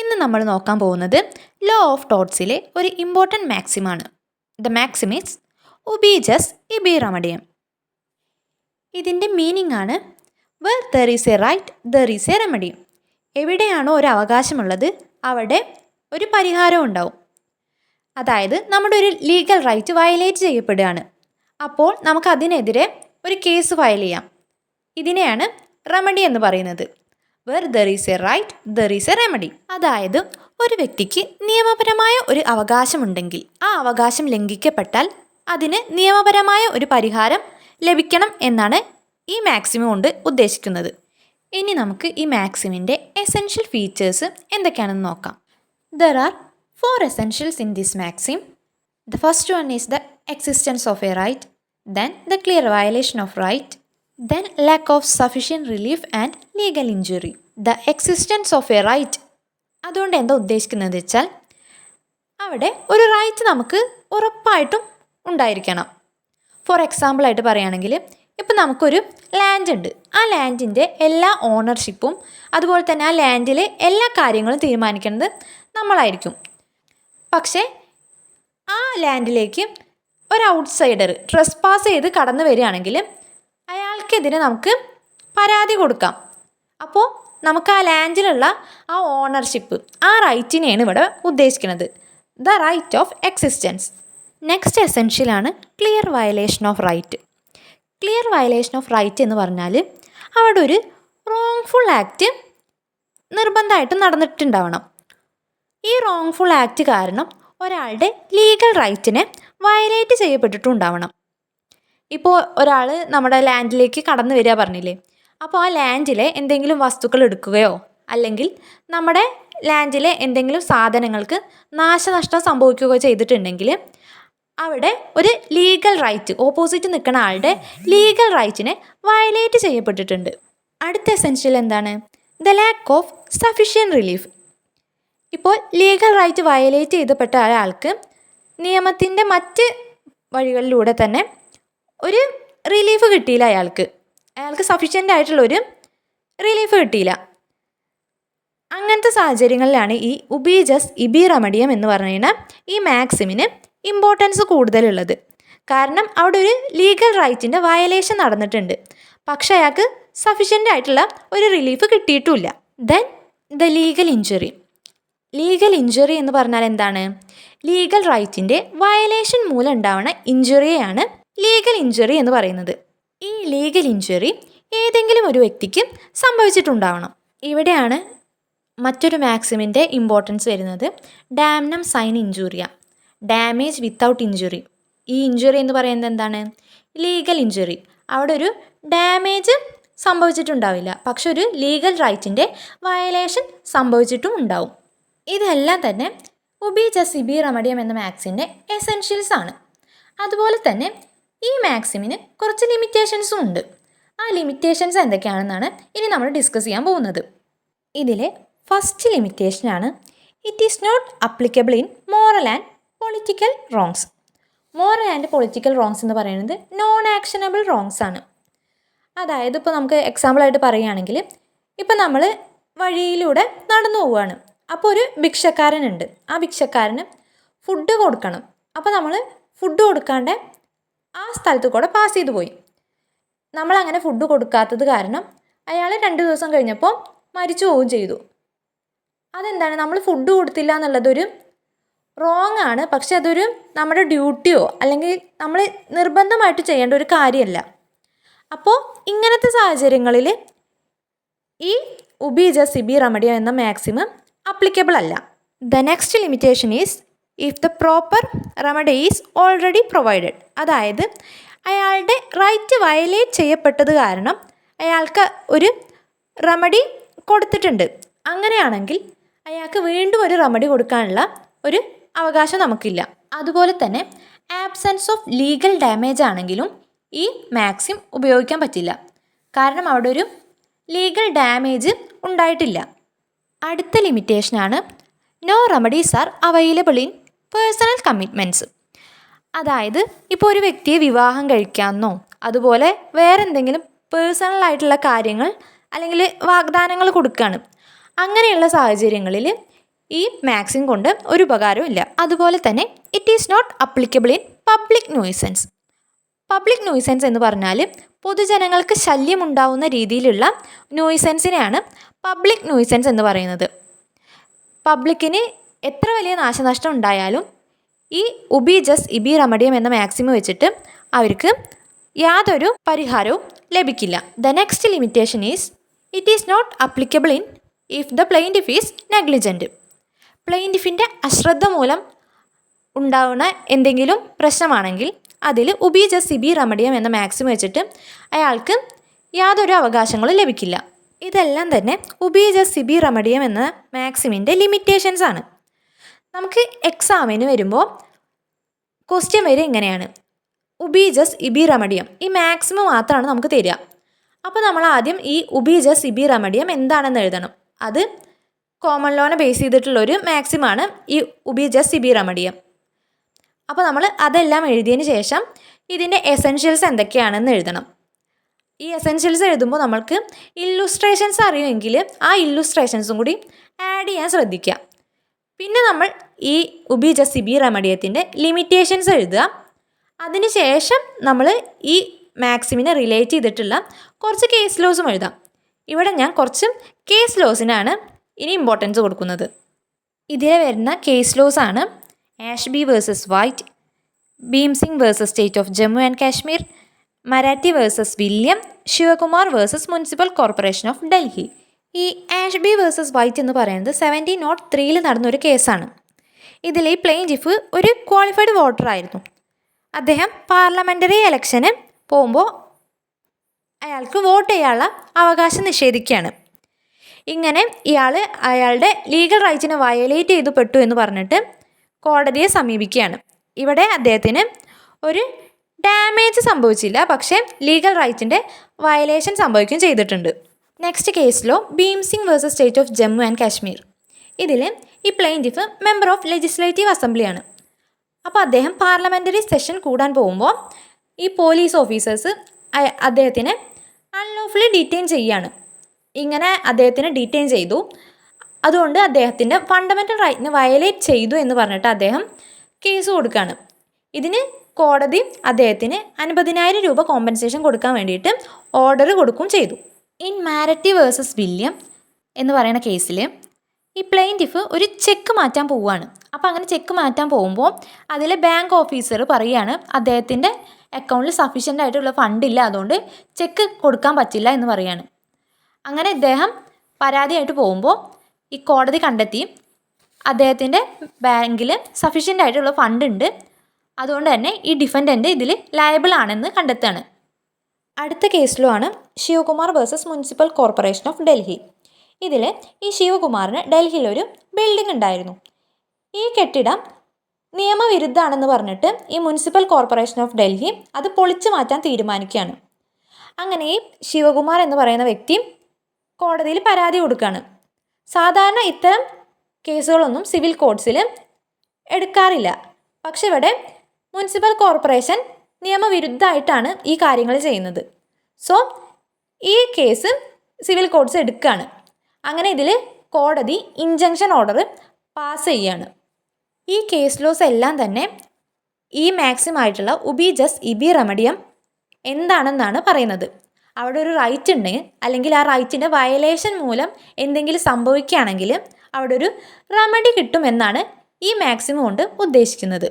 ഇന്ന് നമ്മൾ നോക്കാൻ പോകുന്നത് ലോ ഓഫ് ടോട്ട്സിലെ ഒരു ഇമ്പോർട്ടൻറ്റ് മാക്സിമാണ്. ദ മാക്സിം ഈസ് ഉബി ജസ് ഇബി റെമഡിയം. ഇതിൻ്റെ മീനിങ് ആണ് where there is a right there is a റെമഡിയം. എവിടെയാണോ ഒരു അവകാശമുള്ളത് അവിടെ ഒരു പരിഹാരം ഉണ്ടാവും. അതായത് നമ്മുടെ ഒരു ലീഗൽ റൈറ്റ് വയലേറ്റ് ചെയ്യപ്പെടുകയാണ്, അപ്പോൾ നമുക്കതിനെതിരെ ഒരു കേസ് ഫയൽ ചെയ്യാം. ഇതിനെയാണ് റെമഡി എന്ന് പറയുന്നത്. Where there is a right there is a remedy. അതായത് ഒരു വ്യക്തിക്ക് നിയമപരമായ ഒരു അവകാശമുണ്ടെങ്കിൽ ആ അവകാശം ലംഘിക്കപ്പെട്ടാൽ അതിന് നിയമപരമായ ഒരു പരിഹാരം ലഭിക്കണം എന്നാണ് ഈ മാക്സിമം കൊണ്ട് ഉദ്ദേശിക്കുന്നത്. ഇനി നമുക്ക് ഈ മാക്സിമിൻ്റെ എസെൻഷ്യൽ ഫീച്ചേഴ്സ് എന്തൊക്കെയാണെന്ന് നോക്കാം. There are 4 essentials in this maxim. The first one is the existence of a right, then the clear violation of right, then lack of sufficient relief and legal injury. The existence of a right, അതുകൊണ്ട് എന്താ ഉദ്ദേശിക്കുന്നത് വെച്ചാൽ അവിടെ ഒരു right നമുക്ക് ഉറപ്പായിട്ടും ഉണ്ടായിരിക്കണം. Four എക്സാമ്പിളായിട്ട് പറയുകയാണെങ്കിൽ ഇപ്പം നമുക്കൊരു ലാൻഡ് ഉണ്ട്. ആ ലാൻഡിൻ്റെ എല്ലാ ഓണർഷിപ്പും അതുപോലെ തന്നെ ആ ലാൻഡിലെ എല്ലാ കാര്യങ്ങളും തീരുമാനിക്കുന്നത് നമ്മളായിരിക്കും. പക്ഷേ ആ ലാൻഡിലേക്ക് ഒരു ഔട്ട്സൈഡർ ട്രെസ്പാസ് ചെയ്ത് കടന്നു വരികയാണെങ്കിൽ അയാൾക്കെതിരെ നമുക്ക് പരാതി കൊടുക്കാം. അപ്പോൾ നമുക്ക് ആ ലാൻഡിലുള്ള ആ ഓണർഷിപ്പ്, ആ റൈറ്റിനെയാണ് ഇവിടെ ഉദ്ദേശിക്കുന്നത്, the right of existence. Next എസെൻഷ്യലാണ് clear violation of right. Clear violation of right എന്ന് പറഞ്ഞാൽ അവിടെ ഒരു റോങ്ഫുൾ ആക്ട് നിർബന്ധമായിട്ടും നടന്നിട്ടുണ്ടാവണം. ഈ റോങ്ഫുൾ ആക്ട് കാരണം ഒരാളുടെ ലീഗൽ റൈറ്റിനെ വയലേറ്റ് ചെയ്യപ്പെട്ടിട്ടുണ്ടാവണം. ഇപ്പോൾ ഒരാൾ നമ്മുടെ ലാൻഡിലേക്ക് കടന്നു വരിക പറഞ്ഞില്ലേ, അപ്പോൾ ആ ലാൻഡിലെ എന്തെങ്കിലും വസ്തുക്കൾ എടുക്കുകയോ അല്ലെങ്കിൽ നമ്മുടെ ലാൻഡിലെ എന്തെങ്കിലും സാധനങ്ങൾക്ക് നാശനഷ്ടം സംഭവിക്കുകയോ ചെയ്തിട്ടുണ്ടെങ്കിൽ അവിടെ ഒരു ലീഗൽ റൈറ്റ്, ഓപ്പോസിറ്റ് നിൽക്കുന്ന ആളുടെ ലീഗൽ റൈറ്റിനെ വയലേറ്റ് ചെയ്യപ്പെട്ടിട്ടുണ്ട്. അടുത്ത എസെൻഷ്യൽ എന്താണ്? The lack of sufficient relief. ഇപ്പോൾ ലീഗൽ റൈറ്റ് വയലേറ്റ് ചെയ്തപ്പെട്ട ഒരാൾക്ക് നിയമത്തിൻ്റെ മറ്റ് വഴികളിലൂടെ തന്നെ ഒരു റിലീഫ് കിട്ടിയില്ല. അയാൾക്ക് സഫിഷ്യൻ്റ് ആയിട്ടുള്ളൊരു റിലീഫ് കിട്ടിയില്ല. അങ്ങനത്തെ സാഹചര്യങ്ങളിലാണ് ഈ ഉബി ജസ് ഇബി റെമഡിയം എന്ന് പറയുന്ന ഈ മാക്സിമിന് ഇമ്പോർട്ടൻസ് കൂടുതലുള്ളത്. കാരണം അവിടെ ഒരു ലീഗൽ റൈറ്റിൻ്റെ വയലേഷൻ നടന്നിട്ടുണ്ട്, പക്ഷേ അയാൾക്ക് സഫിഷ്യൻ്റ് ആയിട്ടുള്ള ഒരു റിലീഫ് കിട്ടിയിട്ടുമില്ല. Then the legal injury. Legal injury എന്ന് പറഞ്ഞാൽ എന്താണ്? ലീഗൽ റൈറ്റിൻ്റെ വയലേഷൻ മൂലം ഉണ്ടാവുന്ന ഇഞ്ചുറിയെയാണ് ലീഗൽ ഇഞ്ചുറി എന്ന് പറയുന്നത്. ഈ ലീഗൽ ഇഞ്ചുറി ഏതെങ്കിലും ഒരു വ്യക്തിക്ക് സംഭവിച്ചിട്ടുണ്ടാവണം. ഇവിടെയാണ് മറ്റൊരു മാക്സിമിൻ്റെ ഇമ്പോർട്ടൻസ് വരുന്നത്. ഡാംനം സൈൻ ഇഞ്ചുറിയ, ഡാമേജ് വിത്തൗട്ട് ഇഞ്ചുറി. ഈ ഇഞ്ചുറി എന്ന് പറയുന്നത് എന്താണ്? Legal injury. അവിടെ ഒരു ഡാമേജ് സംഭവിച്ചിട്ടുണ്ടാവില്ല, പക്ഷെ ഒരു ലീഗൽ റൈറ്റിൻ്റെ വയലേഷൻ സംഭവിച്ചിട്ടും ഉണ്ടാവും. ഇതെല്ലാം തന്നെ ഉബി ജസ് ഇബി റെമഡിയം എന്ന മാക്സിൻ്റെ എസെൻഷ്യൽസ് ആണ്. അതുപോലെ തന്നെ ഈ മാക്സിമിന് കുറച്ച് ലിമിറ്റേഷൻസും ഉണ്ട്. ആ ലിമിറ്റേഷൻസ് എന്തൊക്കെയാണെന്നാണ് ഇനി നമ്മൾ ഡിസ്കസ് ചെയ്യാൻ പോകുന്നത്. ഇതിലെ ഫസ്റ്റ് ലിമിറ്റേഷനാണ് it is not applicable in moral and political wrongs. Moral and political wrongs എന്ന് പറയുന്നത് നോൺ ആക്ഷനബിൾ റോങ്സ് ആണ്. അതായത് ഇപ്പോൾ നമുക്ക് എക്സാമ്പിളായിട്ട് പറയുകയാണെങ്കിൽ ഇപ്പം നമ്മൾ വഴിയിലൂടെ നടന്നു പോവുകയാണ്. അപ്പോൾ ഒരു ഭിക്ഷക്കാരനുണ്ട്. ആ ഭിക്ഷക്കാരന് ഫുഡ് കൊടുക്കണം. അപ്പോൾ നമ്മൾ ഫുഡ് കൊടുക്കാണ്ട് ആ സ്ഥലത്ത് കൂടെ പാസ് ചെയ്തു പോയി. നമ്മളങ്ങനെ ഫുഡ് കൊടുക്കാത്തത് കാരണം അയാൾ 2 ദിവസം കഴിഞ്ഞപ്പോൾ മരിച്ചു പോവുകയും ചെയ്തു. അതെന്താണ്? നമ്മൾ ഫുഡ് കൊടുത്തില്ല എന്നുള്ളതൊരു റോങ് ആണ്, പക്ഷെ അതൊരു നമ്മുടെ ഡ്യൂട്ടിയോ അല്ലെങ്കിൽ നമ്മൾ നിർബന്ധമായിട്ട് ചെയ്യേണ്ട ഒരു കാര്യമല്ല. അപ്പോൾ ഇങ്ങനത്തെ സാഹചര്യങ്ങളിൽ ഈ ഉബി ജസ് ഇബി റെമഡിയം എന്ന മാക്സിമം അപ്ലിക്കബിൾ അല്ല. The next limitation is if the proper remedy is already provided. അതായത് അയാളുടെ റൈറ്റ് വയലേറ്റ് ചെയ്യപ്പെട്ടത് കാരണം അയാൾക്ക് ഒരു റെമഡി കൊടുത്തിട്ടുണ്ട്. അങ്ങനെയാണെങ്കിൽ അയാൾക്ക് വീണ്ടും ഒരു റെമഡി കൊടുക്കാനുള്ള ഒരു അവകാശം നമുക്കില്ല. അതുപോലെ തന്നെ ആബ്സെൻസ് ഓഫ് ലീഗൽ ഡാമേജ് ആണെങ്കിലും ഈ മാക്സിം ഉപയോഗിക്കാൻ പറ്റില്ല, കാരണം അവിടെ ഒരു ലീഗൽ ഡാമേജ് ഉണ്ടായിട്ടില്ല. അടുത്ത ലിമിറ്റേഷനാണ് no remedies are available in personal commitments. അതായത് ഇപ്പോൾ ഒരു വ്യക്തിയെ വിവാഹം കഴിക്കാമെന്നോ അതുപോലെ വേറെ എന്തെങ്കിലും പേഴ്സണലായിട്ടുള്ള കാര്യങ്ങൾ അല്ലെങ്കിൽ വാഗ്ദാനങ്ങൾ കൊടുക്കുകയാണ്. അങ്ങനെയുള്ള സാഹചര്യങ്ങളിൽ ഈ മാക്സിം കൊണ്ട് ഒരു ഉപകാരവും ഇല്ല. അതുപോലെ തന്നെ it is not applicable in public nuisance. Public nuisance എന്ന് പറഞ്ഞാൽ പൊതുജനങ്ങൾക്ക് ശല്യമുണ്ടാവുന്ന രീതിയിലുള്ള ന്യൂയിസൻസിനെയാണ് പബ്ലിക് ന്യൂയിസൻസ് എന്ന് പറയുന്നത്. പബ്ലിക്കിന് എത്ര വലിയ നാശനഷ്ടം ഉണ്ടായാലും ഈ ഉബി ജസ് ഇബി റെമഡിയം എന്ന മാക്സിമം വെച്ചിട്ട് അവർക്ക് യാതൊരു പരിഹാരവും ലഭിക്കില്ല. The next limitation is it is not applicable in if the plaintiff is negligent. പ്ലെയിൻറ്റിഫിൻ്റെ അശ്രദ്ധ മൂലം ഉണ്ടാവുന്ന എന്തെങ്കിലും പ്രശ്നമാണെങ്കിൽ അതിൽ ഉബി ജസ് ഇബി റെമഡിയം എന്ന മാക്സിമം വെച്ചിട്ട് അയാൾക്ക് യാതൊരു അവകാശങ്ങളും ലഭിക്കില്ല. ഇതെല്ലാം തന്നെ ഉബി ജസ് ഇബി റെമഡിയം എന്ന മാക്സിമിൻ്റെ ലിമിറ്റേഷൻസ് ആണ്. നമുക്ക് എക്സാമിന് വരുമ്പോൾ ക്വസ്റ്റ്യൻ വരെ ഇങ്ങനെയാണ്, ഉബി ജസ് ഇബി റെമഡിയം ഈ മാക്സിമം മാത്രമാണ് നമുക്ക് തരിക. അപ്പോൾ നമ്മൾ ആദ്യം ഈ ഉബി ജസ് ഇബി റെമഡിയം എന്താണെന്ന് എഴുതണം. അത് കോമൺ ലോനെ ബേസ് ചെയ്തിട്ടുള്ളൊരു മാക്സിമാണ് ഈ ഉബി ജസ് ഇബി റെമഡിയം. അപ്പോൾ നമ്മൾ അതെല്ലാം എഴുതിയതിന് ശേഷം ഇതിൻ്റെ എസെൻഷ്യൽസ് എന്തൊക്കെയാണെന്ന് എഴുതണം. ഈ എസെൻഷ്യൽസ് എഴുതുമ്പോൾ നമ്മൾക്ക് ഇല്ലുസ്ട്രേഷൻസ് അറിയുമെങ്കിൽ ആ ഇല്ലുസ്ട്രേഷൻസും കൂടി ആഡ് ചെയ്യാൻ ശ്രദ്ധിക്കുക. പിന്നെ നമ്മൾ ഈ ഉബി ജസ് ഇബി റെമഡിയത്തിൻ്റെ ലിമിറ്റേഷൻസ് എഴുതുക. അതിന് ശേഷം നമ്മൾ ഈ മാക്സിമിനെ റിലേറ്റ് ചെയ്തിട്ടുള്ള കുറച്ച് കേസ് ലോസും എഴുതാം. ഇവിടെ ഞാൻ കുറച്ച് കേസ് ലോസിനാണ് ഇനി ഇമ്പോർട്ടൻസ് കൊടുക്കുന്നത്. ഇതിൽ വരുന്ന കേസ് ലോസ് ആണ് Ashby versus White, Bhim Singh versus state of Jammu and Kashmir, Marathi versus William, Shivakumar versus municipal corporation of Delhi. ഈ ആഷ്ബി വേഴ്സസ് വൈറ്റ് എന്ന് പറയുന്നത് 1703 നടന്നൊരു കേസാണ്. ഇതിൽ ഈ പ്ലെയിൻറ്റിഫ് ഒരു ക്വാളിഫൈഡ് വോട്ടർ ആയിരുന്നു. അദ്ദേഹം പാർലമെൻ്ററി ഇലക്ഷന് പോകുമ്പോൾ അയാൾക്ക് വോട്ട് ചെയ്യാനുള്ള അവകാശം നിഷേധിക്കുകയാണ്. ഇങ്ങനെ അയാളുടെ ലീഗൽ റൈറ്റ്സിനെ വയലേറ്റ് ചെയ്തു പെട്ടു എന്ന് പറഞ്ഞിട്ട് കോടതിയെ സമീപിക്കുകയാണ്. ഇവിടെ അദ്ദേഹത്തിന് ഒരു ഡാമേജ് സംഭവിച്ചില്ല, പക്ഷേ ലീഗൽ റൈറ്റിൻ്റെ വയലേഷൻ സംഭവിക്കുകയും ചെയ്തിട്ടുണ്ട്. നെക്സ്റ്റ് കേസിലോ Bhim Singh versus state of Jammu and Kashmir. ഇതിൽ ഈ പ്ലെയിൻറ്റിഫ് മെമ്പർ ഓഫ് ലെജിസ്ലേറ്റീവ് അസംബ്ലിയാണ്. അപ്പോൾ അദ്ദേഹം പാർലമെൻ്ററി സെഷൻ കൂടാൻ പോകുമ്പോൾ ഈ പോലീസ് ഓഫീസേഴ്സ് അദ്ദേഹത്തിനെ അൺലോഫുള്ളി ഡീറ്റെയിൻ ചെയ്യുകയാണ്. ഇങ്ങനെ അദ്ദേഹത്തിനെ ഡീറ്റെയിൻ ചെയ്തു, അതുകൊണ്ട് അദ്ദേഹത്തിൻ്റെ ഫണ്ടമെൻ്റൽ റൈറ്റിനെ വയലേറ്റ് ചെയ്തു എന്ന് പറഞ്ഞിട്ട് അദ്ദേഹം കേസ് കൊടുക്കുകയാണ്. ഇതിന് കോടതി അദ്ദേഹത്തിന് 50,000 രൂപ കോമ്പൻസേഷൻ കൊടുക്കാൻ വേണ്ടിയിട്ട് ഓർഡർ കൊടുക്കുകയും ചെയ്തു. ഇൻ മാരറ്റി വേഴ്സസ് വില്യം എന്ന് പറയുന്ന കേസിൽ ഈ പ്ലെയിൻറ്റിഫ് ഒരു ചെക്ക് മാറ്റാൻ പോവുകയാണ്. അപ്പോൾ അങ്ങനെ ചെക്ക് മാറ്റാൻ പോകുമ്പോൾ അതിൽ ബാങ്ക് ഓഫീസർ പറയുകയാണ് അദ്ദേഹത്തിൻ്റെ അക്കൗണ്ടിൽ സഫീഷ്യൻ്റ് ആയിട്ടുള്ള ഫണ്ടില്ല, അതുകൊണ്ട് ചെക്ക് കൊടുക്കാൻ പറ്റില്ല എന്ന് പറയുകയാണ്. അങ്ങനെ ഇദ്ദേഹം പരാതിയായിട്ട് പോകുമ്പോൾ ഈ കോടതി കണ്ടെത്തി അദ്ദേഹത്തിൻ്റെ ബാങ്കിൽ സഫീഷ്യൻ്റ് ആയിട്ടുള്ള ഫണ്ട് ഉണ്ട്, അതുകൊണ്ട് തന്നെ ഈ ഡിഫൻഡൻറ്റ് ഇതിൽ ലയബിൾ ആണെന്ന് കണ്ടെത്തുകയാണ്. അടുത്ത കേസിലും ആണ് Shivakumar versus municipal corporation of Delhi. ഇതിൽ ഈ ശിവകുമാറിന് ഡൽഹിയിലൊരു ബിൽഡിംഗ് ഉണ്ടായിരുന്നു. ഈ കെട്ടിടം നിയമവിരുദ്ധമാണെന്ന് പറഞ്ഞിട്ട് ഈ മുനിസിപ്പൽ കോർപ്പറേഷൻ ഓഫ് ഡൽഹി അത് പൊളിച്ചു മാറ്റാൻ തീരുമാനിക്കുകയാണ്. അങ്ങനെ ഈ ശിവകുമാർ എന്ന് പറയുന്ന വ്യക്തി കോടതിയിൽ പരാതി കൊടുക്കുകയാണ്. സാധാരണ ഇത്തരം കേസുകളൊന്നും സിവിൽ കോർട്സിൽ എടുക്കാറില്ല, പക്ഷെ ഇവിടെ മുനിസിപ്പൽ കോർപ്പറേഷൻ നിയമവിരുദ്ധമായിട്ടാണ് ഈ കാര്യങ്ങൾ ചെയ്യുന്നത്. സോ ഈ കേസ് സിവിൽ കോർട്സ് എടുക്കുകയാണ്. അങ്ങനെ ഇതിൽ കോടതി ഇൻജങ്ഷൻ ഓർഡർ പാസ് ചെയ്യുകയാണ്. ഈ കേസ് ലോസ് എല്ലാം തന്നെ ഈ മാക്സിമമായിട്ടുള്ള ഉബി ജസ് ഇബി റെമഡിയം എന്താണെന്നാണ് പറയുന്നത്. അവിടെ ഒരു റൈറ്റ് ഉണ്ടെങ്കിൽ അല്ലെങ്കിൽ ആ റൈറ്റിൻ്റെ വയലേഷൻ മൂലം എന്തെങ്കിലും സംഭവിക്കുകയാണെങ്കിൽ അവിടെ ഒരു റെമഡി കിട്ടുമെന്നാണ് ഈ മാക്സിമം കൊണ്ട് ഉദ്ദേശിക്കുന്നത്.